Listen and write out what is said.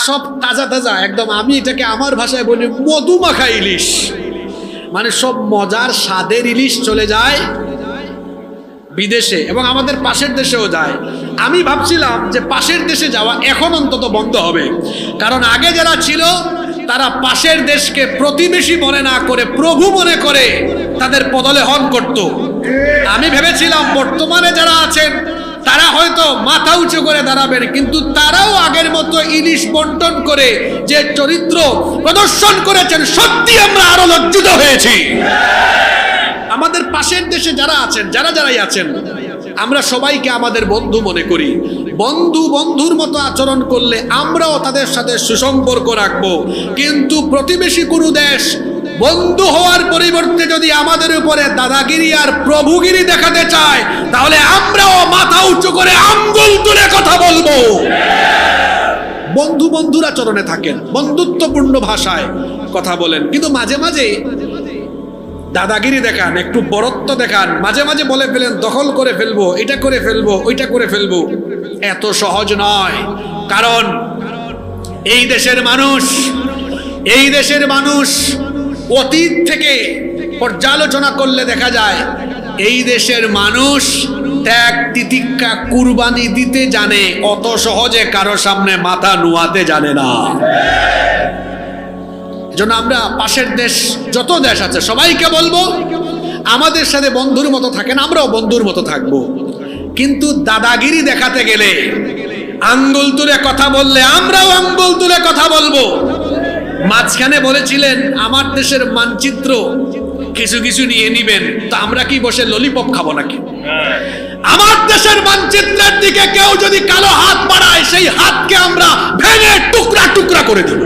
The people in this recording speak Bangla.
সব তাজা তাজা একদম। আমি এটাকে আমার ভাষায় বলি মধুমাখা ইলিশ, মানে সব মজার স্বাদের ইলিশ চলে যায় বিদেশে এবং আমাদের পাশের দেশেও যায়। আমি ভাবছিলাম যে পাশের দেশে যাওয়া এখন অন্তত বন্ধ হবে, কারণ আগে যারা ছিল তারা পাশের দেশকে প্রতিবেশী মনে না করে প্রভু মনে করে তাদের পদলে হন করত। আমি ভেবেছিলাম বর্তমানে যারা আছেন তারা হয়তো মাথা উঁচু করে দাঁড়াবেন, কিন্তু তারাও আগের মতো ইলিশ বন্টন করে যে চরিত্র প্রদর্শন করেছেন, সত্যি আমরা আরো লজ্জিত হয়েছি। আমাদের পাশের দেশে যারা আছেন, যারাই আছেন, আমরা সবাইকে আমাদের বন্ধু মনে করি। বন্ধুর মতো আচরণ করলে আমরাও তাদের সাথে সুসম্পর্ক রাখবো। কিন্তু প্রতিবেশী কোনো দেশ বন্ধু হওয়ার পরিবর্তে যদি আমাদের উপরে দাদাগিরি আর প্রভুগিরি দেখাতে চায়, তাহলে আমরাও মাথা উঁচু করে আঙ্গুল তুলে কথা বলবো। বন্ধুর আচরণে থাকেন, বন্ধুত্বপূর্ণ ভাষায় কথা বলেন, কিন্তু মাঝে মাঝে দাদাগিরি দেখান, একটু বরত্ব দেখান, মাঝে মাঝে বলে ফেলেন দখল করে ফেলবো, এটা করে ফেলবো, ওইটা করে ফেলবো। এত সহজ নয়, কারণ এই দেশের মানুষ অতীত থেকে পর্যালোচনা করলে দেখা যায় এই দেশের মানুষ ত্যাগ তিতিক্ষা কুরবানি দিতে জানে, অত সহজে কারো সামনে মাথা নুয়াতে জানে না। জন্য আমরা পাশের দেশ যত দেশ আছে সবাইকে বলবো আমাদের সাথে বন্ধুর মতো থাকেন, আমরাও বন্ধুর মতো থাকবো। কিন্তু দাদাগিরি দেখাতে গেলে, আঙ্গুল তুলে কথা বললে আমরাও আঙ্গুল তুলে কথা বলবো। মাঝখানে বলেছিলেন আমার দেশের মানচিত্র কিছু কিছু নিয়ে নিবেন, তো আমরা কি বসে ললিপপ খাবো নাকি? আমার দেশের মানচিত্রের দিকে কেউ যদি কালো হাত বাড়ায়, সেই হাতকে আমরা ভেঙে টুকরা টুকরা করে দেব।